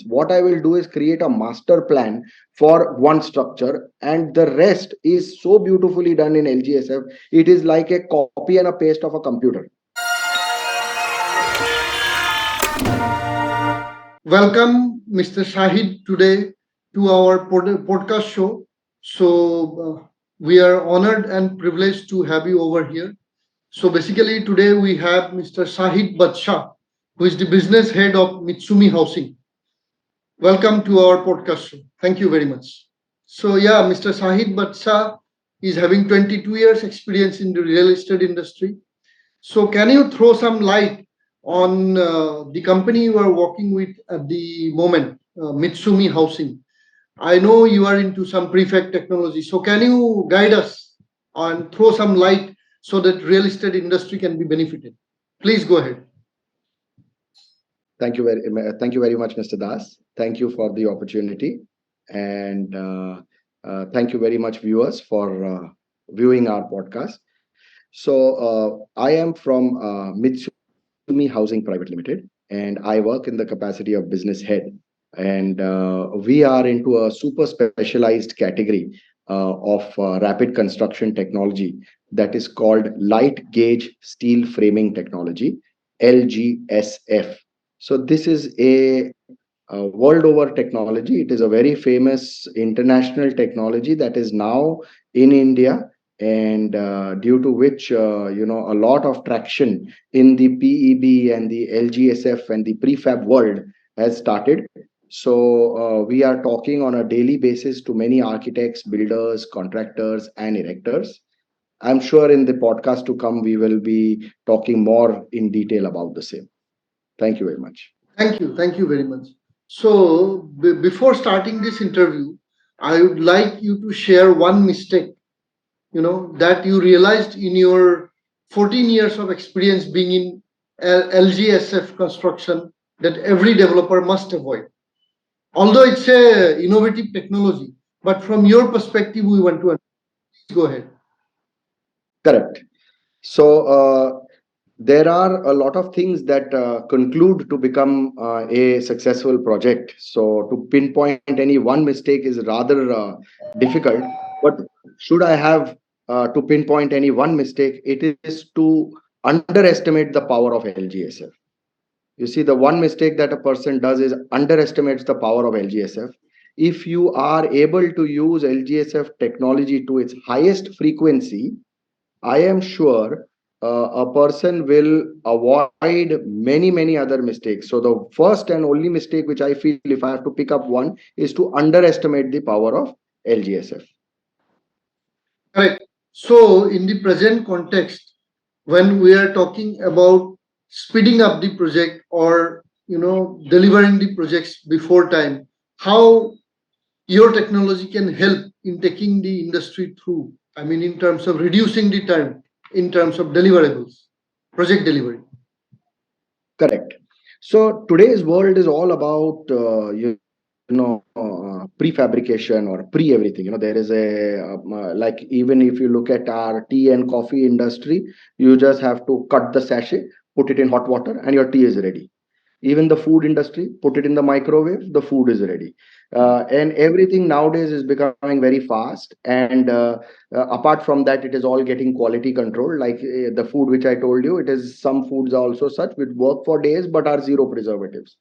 sections. What I will do is create a master plan for one structure, and the rest is so beautifully done in LGSF. It is like a copy and a paste of a computer. Welcome, Mr. Sahib, today to our podcast show. We are honored and privileged to have you over here. So, basically, today we have Mr. Sahib Badshah, who is the business head of Mitsumi Housing. Welcome to our podcast show. Thank you very much. So, yeah, Mr. Sahib Badshah is having 22 years experience in the real estate industry. So, can you throw some light on the company you are working with at the moment, Mitsumi Housing? I know you are into some prefab technology. So, can you guide us and throw some light so that real estate industry can be benefited? Please go ahead. Thank you very much, Mr. Das. Thank you for the opportunity, and thank you very much, viewers, for viewing our podcast. So, I am from Mitsumi Housing Private Limited, and I work in the capacity of business head. And we are into a super specialized category of rapid construction technology that is called light gauge steel framing technology, LGSF. So this is a world over technology. It is a very famous international technology that is now in India, and due to which a lot of traction in the PEB and the LGSF and the prefab world has started. So we are talking on a daily basis to many architects, builders, contractors, and erectors. I'm sure in the podcast to come we will be talking more in detail about the same. Thank you very much. Thank you. Thank you very much. So, before starting this interview, I would like you to share one mistake, that you realized in your 14 years of experience being in LGSF construction that every developer must avoid. Although it's a innovative technology, but from your perspective, we want to go ahead. Correct. So there are a lot of things that conclude to become a successful project. So to pinpoint any one mistake is rather difficult. But should I have to pinpoint any one mistake, it is to underestimate the power of LGSF. You see, the one mistake that a person does is underestimates the power of LGSF. If you are able to use LGSF technology to its highest frequency, I am sure a person will avoid many other mistakes. So the first and only mistake which I feel, if I have to pick up one, is to underestimate the power of LGSF. Correct. So in the present context, when we are talking about speeding up the project or delivering the projects before time, how your technology can help in taking the industry through. I mean, in terms of reducing the time, in terms of deliverables, project delivery. Correct. So today's world is all about prefabrication or pre everything. There is a like, even if you look at our tea and coffee industry, you just have to cut the sachet, put it in hot water, and your tea is ready. Even the food industry, put it in the microwave, the food is ready. And everything nowadays is becoming very fast, and apart from that, it is all getting quality control. Like the food which I told you, it is, some foods are also such which work for days but are zero preservatives,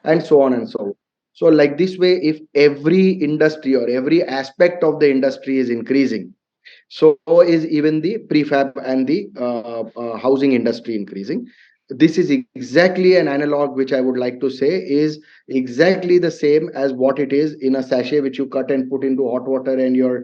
and so on and so on. So like this way, if every industry or every aspect of the industry is increasing, so is even the prefab and the housing industry increasing. This is exactly an analog which I would like to say is exactly the same as what it is in a sachet which you cut and put into hot water, and your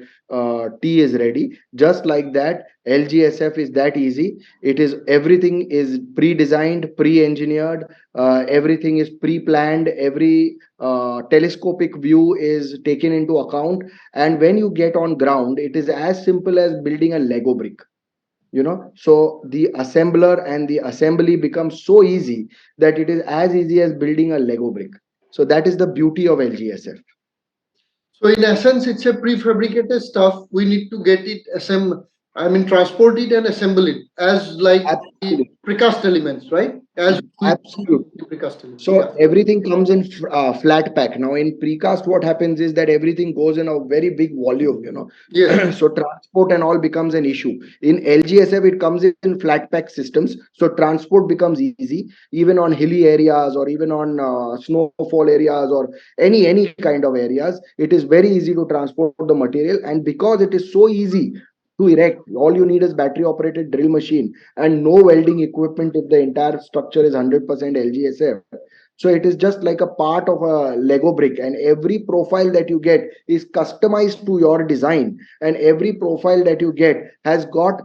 tea is ready. Just like that, LGSF is that easy. It is, everything is pre-designed, pre-engineered, everything is pre-planned, every telescopic view is taken into account, and when you get on ground, it is as simple as building a Lego brick. So the assembler and the assembly becomes so easy that it is as easy as building a Lego brick. So that is the beauty of LGSF. So in essence, it's a prefabricated stuff. We need to get it I mean, transport it and assemble it as like the Absolutely. precast elements, right? As we Absolutely. the precast elements. So Yeah. everything comes in flat pack. Now in precast, what happens is that everything goes in a very big volume, Yes. so transport and all becomes an issue. In LGSF, it comes in flat pack systems, so transport becomes easy, even on hilly areas or even on snowfall areas or any kind of areas. It is very easy to transport the material, and because it is so easy to erect, all you need is battery operated drill machine and no welding equipment if the entire structure is 100% LGSF. So it is just like a part of a Lego brick, and every profile that you get is customized to your design, and every profile that you get has got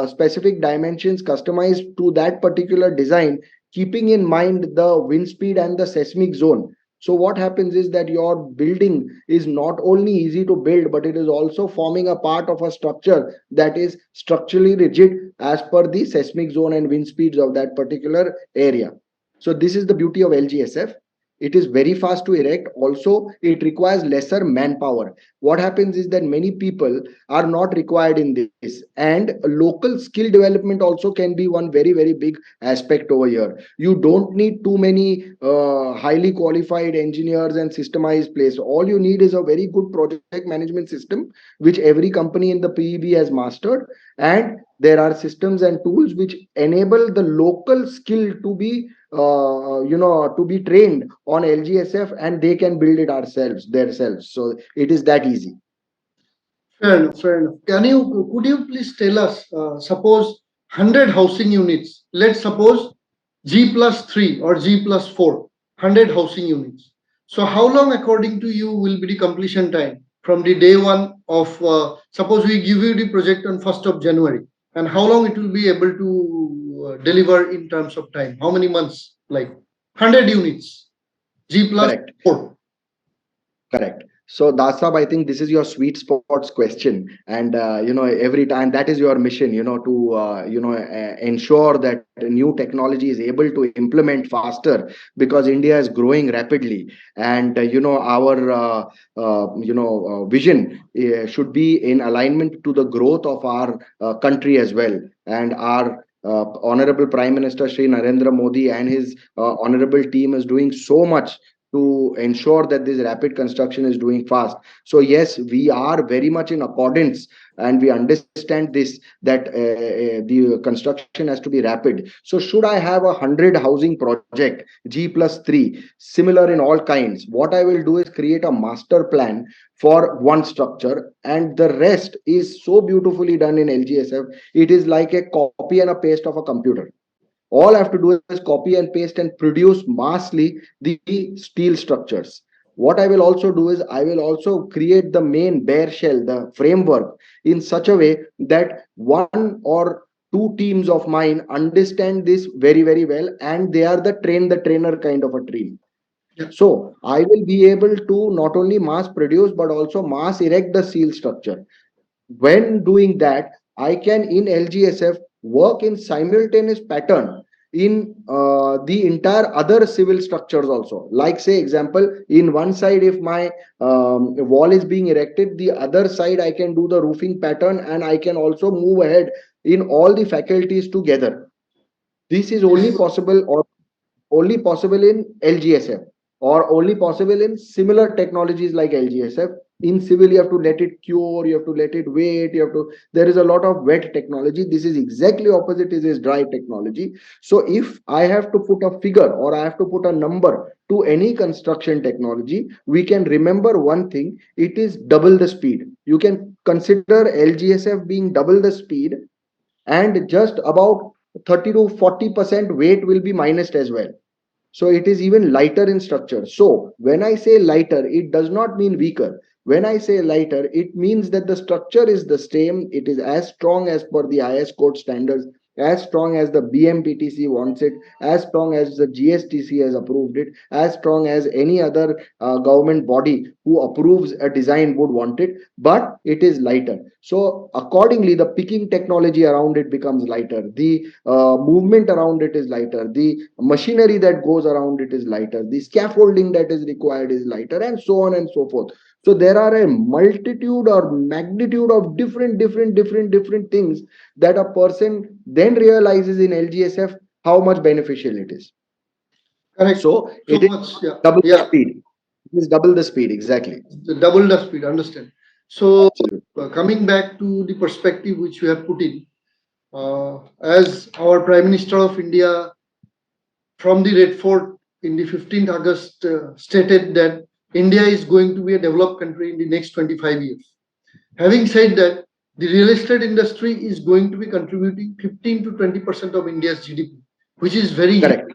specific dimensions customized to that particular design, keeping in mind the wind speed and the seismic zone. So what happens is that your building is not only easy to build, but it is also forming a part of a structure that is structurally rigid as per the seismic zone and wind speeds of that particular area. So this is the beauty of LGSF. It is very fast to erect. Also, it requires lesser manpower. What happens is that many people are not required in this, and local skill development also can be one very big aspect over here. You don't need too many highly qualified engineers and systemized place. All you need is a very good project management system, which every company in the PEB has mastered, and there are systems and tools which enable the local skill to be to be trained on LGSF, and they can build it ourselves themselves. So it is that easy. Fair enough. Fair enough. Could you please tell us? Suppose 100 housing units. Let's suppose G plus 3 or G plus 4. 100 housing units. So how long, according to you, will be the completion time from the day one of? Suppose we give you the project on 1st of January, and how long it will be able to deliver in terms of time? How many months? Like 100 units. G plus Correct. 4. Correct. So, Dasab, I think this is your sweet spots question, and every time that is your mission, ensure that new technology is able to implement faster, because India is growing rapidly, and our vision should be in alignment to the growth of our country as well, and our honorable Prime Minister Shri Narendra Modi and his honorable team is doing so much to ensure that this rapid construction is doing fast. So yes, we are very much in accordance, and we understand this, that the construction has to be rapid. So should I have 100 housing project G+3 similar in all kinds, what I will do is create a master plan for one structure, and the rest is so beautifully done in LGSF. It is like a copy and a paste of a computer. All I have to do is copy and paste and produce massively the steel structures. What I will also do is I will also create the main bare shell, the framework, in such a way that one or two teams of mine understand this very well, and they are the trainer kind of a team. Yeah. So I will be able to not only mass produce but also mass erect the steel structure. When doing that, I can in LGSF work in simultaneous pattern in the entire other civil structures also. Like say example, in one side if my wall is being erected, the other side I can do the roofing pattern, and I can also move ahead in all the faculties together. This is only Yes. possible, or only possible in LGSF, or only possible in similar technologies like LGSF. In civil, you have to let it cure, you have to let it wait, you have to. There is a lot of wet technology. This is exactly opposite. Is dry technology. So if I have to put a figure or I have to put a number to any construction technology, we can remember one thing: it is double the speed. You can consider LGSF being double the speed, and just about 30 to 40% weight will be minused as well. So it is even lighter in structure. So when I say lighter, it does not mean weaker. When I say lighter, it means that the structure is the same. It is as strong as per the IS code standards, as strong as the BMPTC wants it, as strong as the GSTC has approved it, as strong as any other government body who approves a design would want it, but it is lighter. So accordingly, the picking technology around it becomes lighter. The movement around it is lighter. The machinery that goes around it is lighter. The scaffolding that is required is lighter, and so on and so forth. So there are a multitude or magnitude of different things that a person then realizes in LGSF how much beneficial it is. Correct. So So it is much. Yeah. double the Yeah. speed. It is double the speed, exactly. Double the speed. Understand. So Absolutely. coming back to the perspective which you have put in, as our Prime Minister of India from the Red Fort in the 15th August stated that India is going to be a developed country in the next 25 years. Having said that, the real estate industry is going to be contributing 15 to 20% of India's GDP, which is very huge. Correct.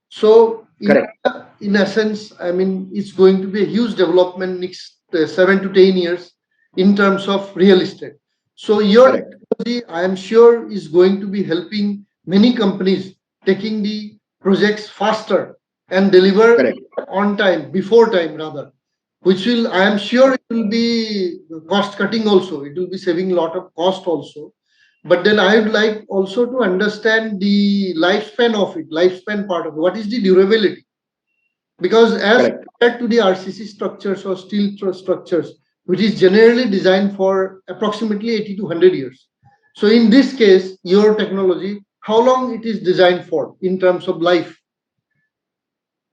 So, Correct. in essence, I mean, it's going to be a huge development next 7 to 10 years in terms of real estate. So, your Correct. technology, I am sure, is going to be helping many companies taking the projects faster and deliver Correct. on time, before time rather, which will, I am sure, it will be cost cutting also. It will be saving a lot of cost also. But then I would like also to understand the lifespan of it, lifespan part of it. What is the durability? Because as Correct. compared to the RCC structures or steel structures, which is generally designed for approximately 80 to 100 years. So in this case, your technology, how long it is designed for in terms of life?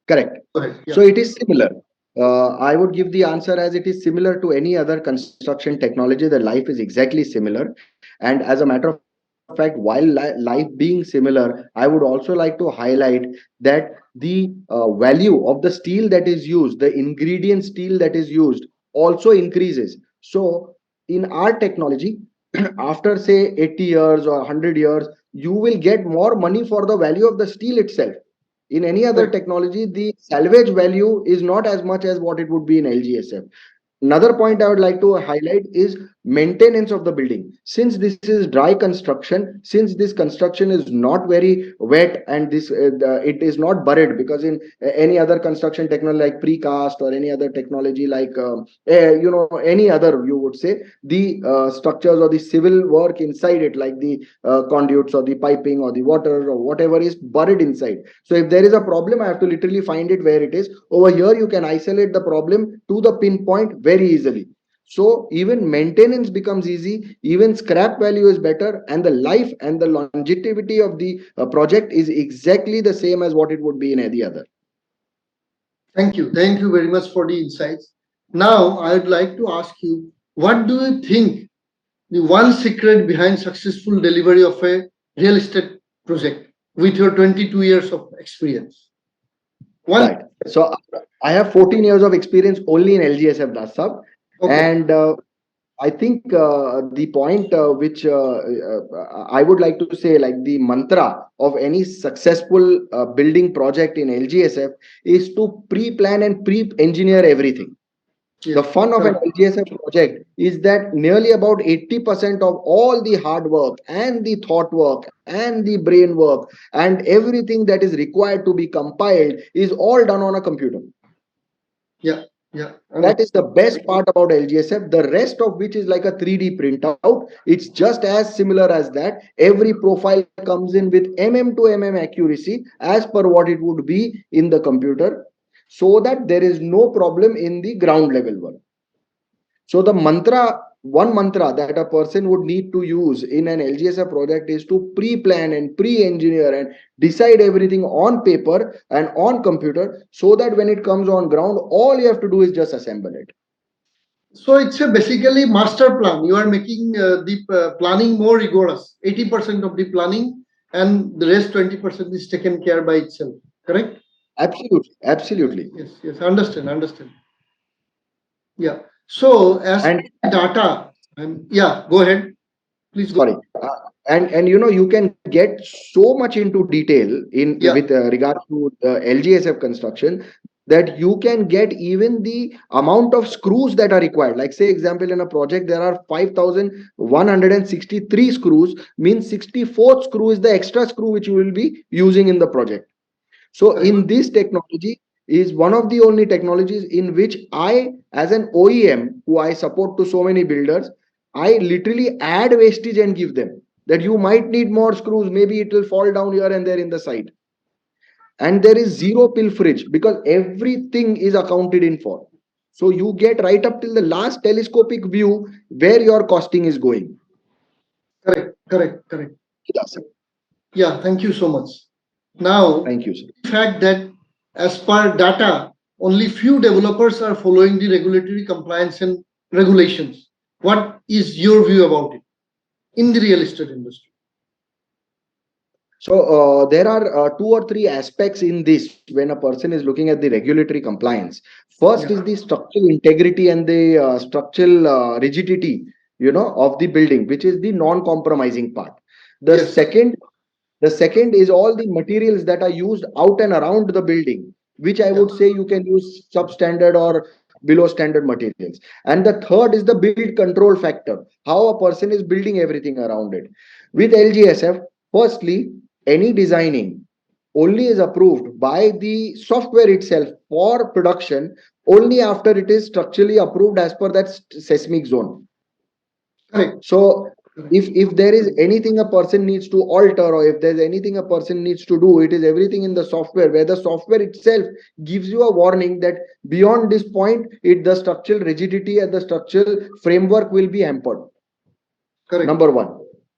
Correct. Go ahead. So Yeah. it is similar. I would give the answer as it is similar to any other construction technology. The life is exactly similar. And as a matter of fact, while life being similar, I would also like to highlight that the value of the steel that is used, the ingredient steel that is used, also increases. So in our technology, after say 80 years or 100 years, you will get more money for the value of the steel itself. In any other Correct. technology, the salvage value is not as much as what it would be in LGSF. Another point I would like to highlight is maintenance of the building. Since this is dry construction, since this construction is not very wet and it is not buried, because in any other construction technology like precast or any other technology like any other, you would say the structures or the civil work inside it, like the conduits or the piping or the water or whatever, is buried inside. So if there is a problem, I have to literally find it where it is. Over here, you can isolate the problem to the pinpoint very easily. So even maintenance becomes easy, even scrap value is better, and the life and the longevity of the project is exactly the same as what it would be in any other. Thank you. Thank you very much for the insights. Now, I would like to ask you, what do you think the one secret behind successful delivery of a real estate project with your 22 years of experience? One. Right. So I have 14 years of experience only in LGSF, that's sub. Okay. And I think the point which I would like to say, like the mantra of any successful building project in LGSF, is to pre-plan and pre-engineer everything. The Yes. fun of an Correct. LGSF project is that nearly about 80% of all the hard work and the thought work and the brain work and everything that is required to be compiled is all done on a computer. Yeah. Yeah. That is the best part about LGSF. The rest of which is like a 3D printout. It's just as similar as that. Every profile comes in with mm to mm accuracy as per what it would be in the computer, so that there is no problem in the ground level work. So the mantra, one mantra that a person would need to use in an LGSF project is to pre-plan and pre-engineer and decide everything on paper and on computer, so that when it comes on ground, all you have to do is just assemble it. So it's a basically master plan. You are making the planning more rigorous. 80% of the planning and the rest 20% is taken care by itself. Correct? Absolutely, absolutely. Yes. Yes. Understand. Understand. Yeah. So as And data, yeah, go ahead. Please go. sorry, and you can get so much into detail in Yeah. with regard to LGSF construction, that you can get even the amount of screws that are required. Like say example, in a project there are 5163 screws, means 64th screw is the extra screw which you will be using in the project. So Correct. in this technology is one of the only technologies in which I, as an OEM who I support to so many builders, I literally add wastage and give them that you might need more screws. Maybe it will fall down here and there in the site. And there is zero pilferage because everything is accounted in for. So you get right up till the last telescopic view where your costing is going. Correct, correct, correct. Yes, Yeah, thank you so much. Now, thank you, sir. the fact that as per data, only few developers are following the regulatory compliance and regulations. What is your view about it in the real estate industry? So there are two or three aspects in this when a person is looking at the regulatory compliance. First is Yeah. the structural integrity and the structural rigidity, of the building, which is the non-compromising part. The Yes. second, the second is all the materials that are used out and around the building, which I Yeah. would say you can use substandard or below standard materials. And the third is the build control factor, how a person is building everything around it. With LGSF, firstly, any designing only is approved by the software itself for production only after it is structurally approved as per that seismic zone. Correct. So Correct. if there is anything a person needs to alter, or if there's anything a person needs to do, it is everything in the software, where the software itself gives you a warning that beyond this point, the structural rigidity and the structural framework will be hampered. Correct. Number one.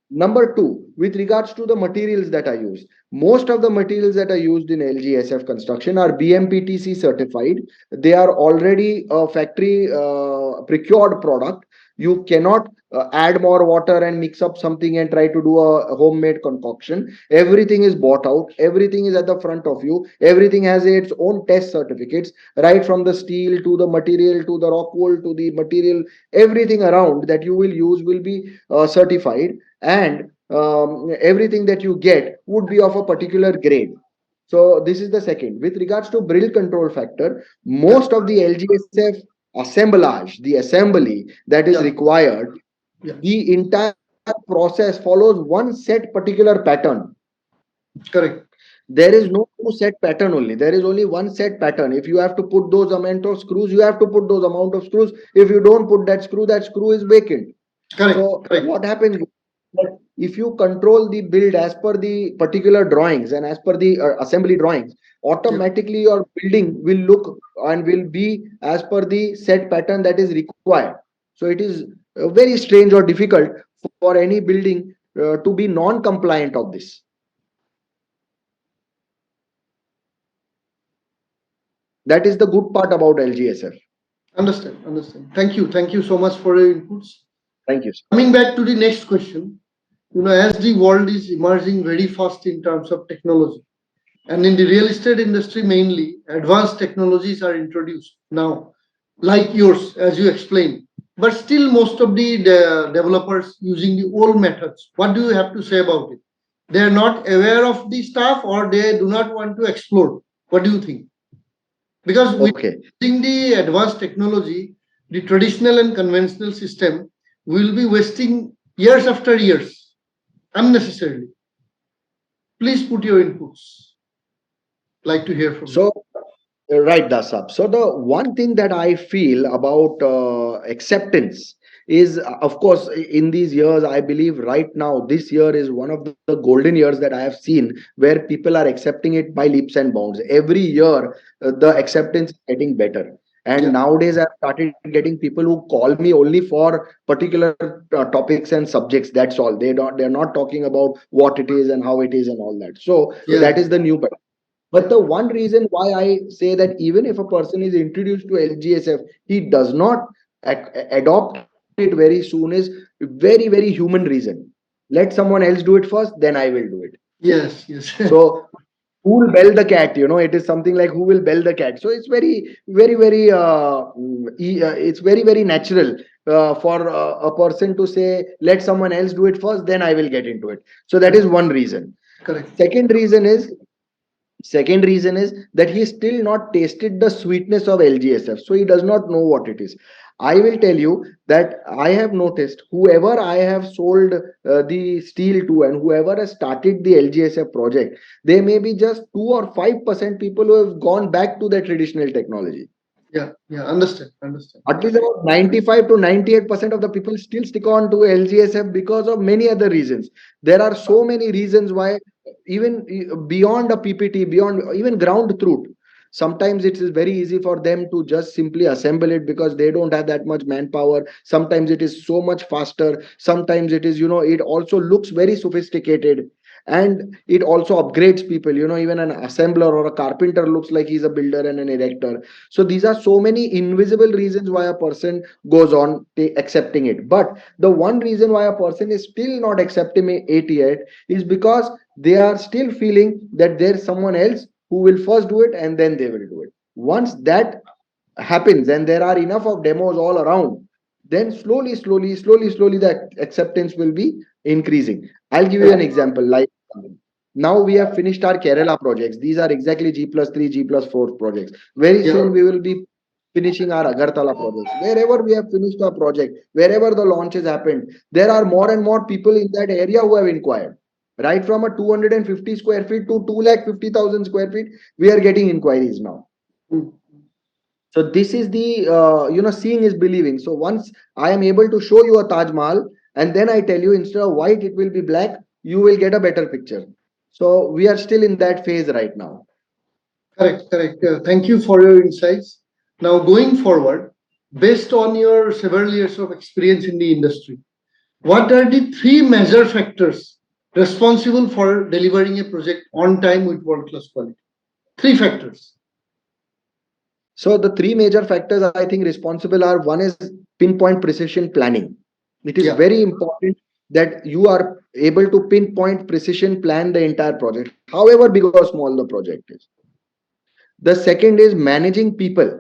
Number two, with regards to the materials that are used, most of the materials that are used in LGSF construction are BMPTC certified. They are already a factory procured product. You cannot add more water and mix up something and try to do a homemade concoction. Everything is bought out. Everything is at the front of you. Everything has its own test certificates, right from the steel to the material to the rock wool to the material. Everything around that you will use will be certified, and everything that you get would be of a particular grade. So this is the second. With regards to build control factor, Yeah. most of the LGSF assemblage, the assembly that is Yeah. required, Yeah. the entire process follows one set particular pattern. Correct. There is no two set pattern only. There is only one set pattern. If you have to put those amount of screws, you have to put those amount of screws. If you don't put that screw is vacant. Correct. So Correct. what happens is that if you control the build as per the particular drawings and as per the assembly drawings, Yeah. automatically your building will look and will be as per the set pattern that is required. So it is very strange or difficult for any building to be non-compliant of this. That is the good part about LGSF. Understand. Understand. Thank you. Thank you so much for your inputs. Thank you. Coming back to the next question, as the world is emerging very fast in terms of technology, and in the real estate industry mainly, advanced technologies are introduced now, like yours, as you explained. But still, most of the developers using the old methods. What do you have to say about it? They are not aware of the stuff, or they do not want to explore. What do you think? Because with Okay. using the advanced technology, the traditional and conventional system will be wasting years after years unnecessarily. Please put your inputs. Like to hear from you. So, right, Dasab. So the one thing that I feel about acceptance is, of course, in these years, I believe right now, this year is one of the golden years that I have seen where people are accepting it by leaps and bounds. Every year, the acceptance is getting better. And Yeah. nowadays, I've started getting people who call me only for particular topics and subjects. That's all. They're not talking about what it is and how it is and all that. So that Yeah. is the new. But the one reason why I say that even if a person is introduced to LGSF, he does not adopt it very soon is very human reason. Let someone else do it first, then I will do it. Yes. Yes. So who will bell the cat? It is something like who will bell the cat. So it's it's very natural for a person to say, let someone else do it first, then I will get into it. So that is Correct. one reason. Correct. Second reason is Second reason is that he still not tasted the sweetness of LGSF, so he does not know what it is. I will tell you that I have noticed whoever I have sold the steel to and whoever has started the LGSF project, they may be just 2 or 5% people who have gone back to the traditional technology. Yeah. Yeah. Understand. Understand. At least about 95 to 98% of the people still stick on to LGSF because of many other reasons. There are so many reasons why, even beyond a PPT, beyond even ground truth. Sometimes it is very easy for them to just simply assemble it because they don't have that much manpower. Sometimes it is so much faster. Sometimes it is, it also looks very sophisticated, and it also upgrades people. Even an assembler or a carpenter looks like he's a builder and an erector. So these are so many invisible reasons why a person goes on accepting it. But the one reason why a person is still not accepting it yet is because they are still feeling that there's someone else who will first do it and then they will do it. Once that happens and there are enough of demos all around, then slowly the acceptance will be increasing. I'll give you an example. Like, now we have finished our Kerala projects. These are exactly G+3, G+4 projects. Very Yeah. soon we will be finishing our Agartala projects. Wherever we have finished our project, wherever the launches happened, there are more and more people in that area who have inquired. Right from a 250 square feet to 250,000 square feet, we are getting inquiries now. Mm. So this is the seeing is believing. So once I am able to show you a Taj Mahal and then I tell you instead of white it will be black, you will get a better picture. So we are still in that phase right now. Correct, correct. Thank you for your insights. Now, going forward, based on your several years of experience in the industry, what are the three major factors responsible for delivering a project on time with world class quality? Three factors. So the three major factors I think responsible are: one is pinpoint precision planning. It is Yeah, very important that you are able to pinpoint precision plan the entire project, however big or small the project is. The second is managing people.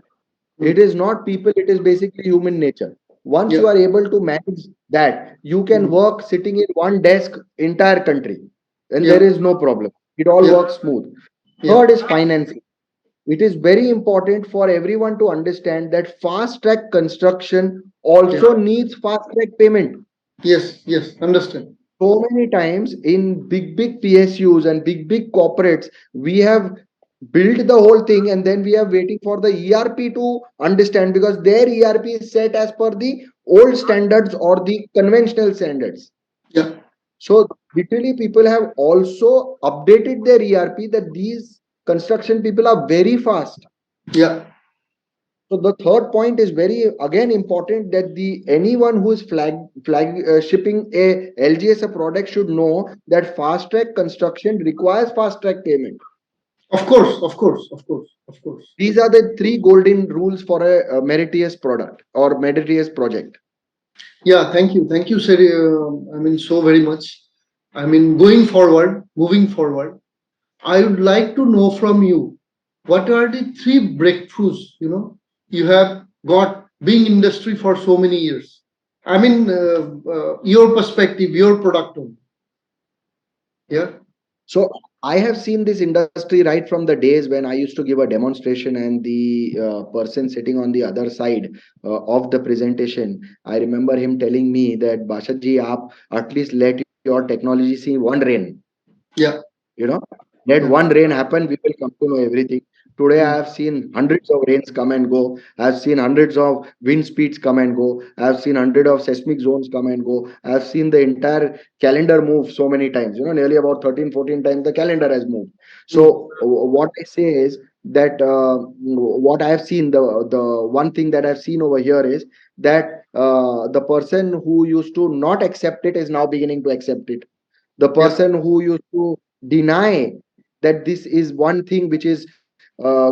It mm, is not people, it is basically human nature. Once you yeah, are able to manage that, you can mm, work sitting in one desk entire country, and there yeah, is no problem. It all yeah, works smooth. yeah, Third is financing. It is very important for everyone to understand that fast track construction yeah. also needs fast track payment. Yes, yes, understand. So many times in big PSUs and big corporates, we have built the whole thing and then we are waiting for the ERP to understand, because their ERP is set as per the old standards or the conventional standards. Yeah, So literally people have also updated their ERP that these construction people are very fast. yeah, So the third point is very again important, that the anyone who is flag shipping a LGSF product should know that fast track construction requires fast track payment. of course, of course, of course, of course. These are the three golden rules for a meritorious product or meritorious project. Yeah, thank you, sir. I mean, so very much. I mean, going forward, moving forward, I would like to know from you what are the three breakthroughs you have got being industry for so many years. I mean, your perspective, your product owner. Yeah, So I have seen this industry right from the days when I used to give a demonstration and the person sitting on the other side of the presentation. I remember him telling me that Basha ji, aap at least let your technology see one rain. yeah, you know Let yeah. one rain happen, we will come to know everything. Today I Mm, have seen hundreds of rains come and go. I have seen hundreds of wind speeds come and go. I have seen hundred of seismic zones come and go. I have seen the entire calendar move so many times, nearly about 13, 14 times the calendar has moved. So mm, what I say is that what I have seen, the one thing that I've seen over here is that the person who used to not accept it is now beginning to accept it. The yeah, person who used to deny that this is one thing which is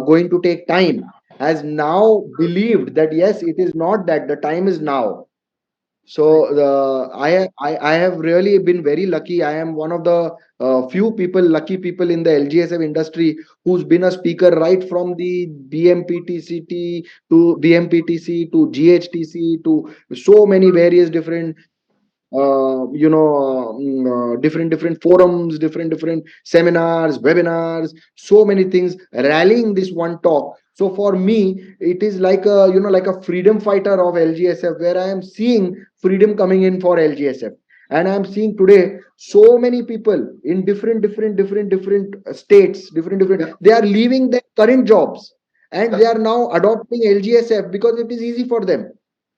going to take time has now believed that yes, it is not, that the time is now. right. So I have really been very lucky. I am one of the few people, lucky people in the LGSF industry who's been a speaker right from the BMPTCT to BMPTC to GHTC to so many various different different forums, different seminars, webinars, so many things rallying this one talk. So for me it is like a like a freedom fighter of LGSF, where I am seeing freedom coming in for LGSF. And I am seeing today so many people in different states, different Yeah, they are leaving their current jobs and yeah, they are now adopting LGSF because it is easy for them.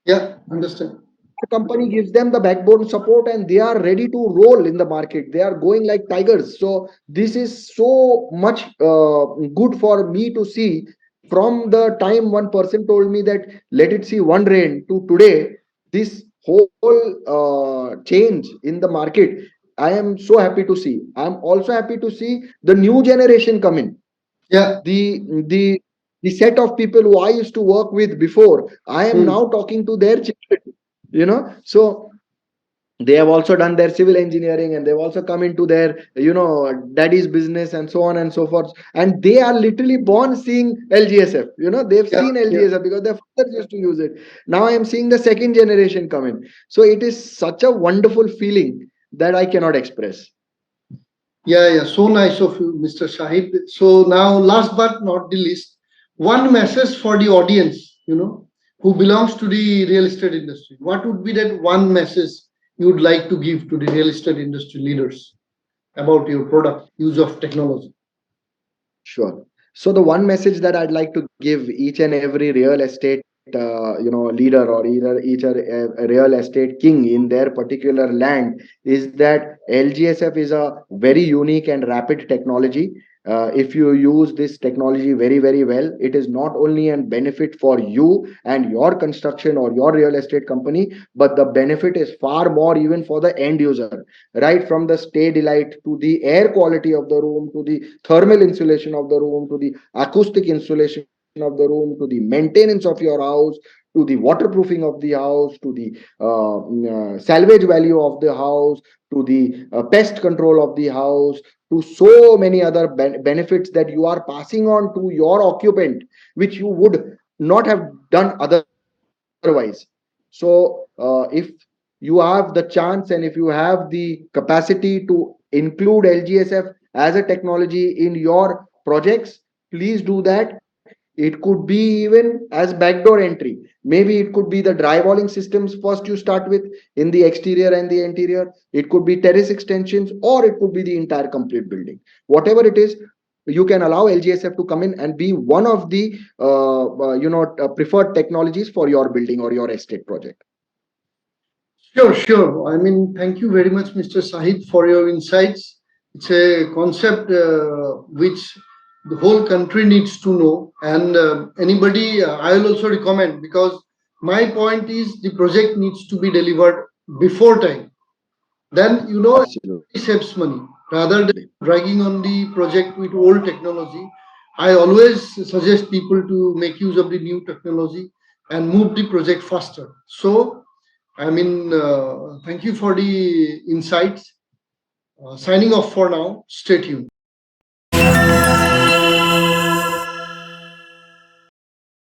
yeah. Understand. our company gives them the backbone support, and they are ready to roll in the market. They are going like tigers. So this is so much good for me to see. From the time one person told me that let it see one rain to today, this whole change in the market, I am so happy to see. I am also happy to see the new generation come in. Yeah. The the the set of people who I used to work with before, I am Hmm. now talking to their children. So they have also done their civil engineering, and they've also come into their daddy's business and so on and so forth, and they are literally born seeing LGSF. They've Yeah. seen Yeah. LGSF because their fathers used to use it. Now I am seeing the second generation come in. So it is such a wonderful feeling that I cannot express. Yeah, yeah, so nice of you, Mr. Shahid. So now, last but not the least, one message for the audience, who belongs to the real estate industry. What would be that one message you would like to give to the real estate industry leaders about your product, use of technology? Sure. So the one message that I'd like to give each and every real estate, leader, or either each a real estate king in their particular land, is that LGSF is a very unique and rapid technology. If you use this technology very, very well, it is not only a benefit for you and your construction or your real estate company, but the benefit is far more even for the end user, right from the stay delight to the air quality of the room, to the thermal insulation of the room, to the acoustic insulation of the room, to the maintenance of your house, to the waterproofing of the house, to the salvage value of the house, to the pest control of the house, to so many other benefits that you are passing on to your occupant, which you would not have done otherwise. So if you have the chance, and if you have the capacity to include LGSF as a technology in your projects, please do that. It could be even as backdoor entry. Maybe it could be the drywalling systems first you start with in the exterior and the interior. It could be terrace extensions, or it could be the entire complete building. Whatever it is, you can allow LGSF to come in and be one of the preferred technologies for your building or your estate project. Sure, sure. I mean, thank you very much, Mr. Sahid, for your insights. It's a concept which the whole country needs to know, and anybody, I will also recommend, because my point is the project needs to be delivered before time. Then it really Absolutely. saves money rather than dragging on the project with old technology. I always suggest people to make use of the new technology and move the project faster. So I mean, thank you for the insights. Signing off for now. Stay tuned.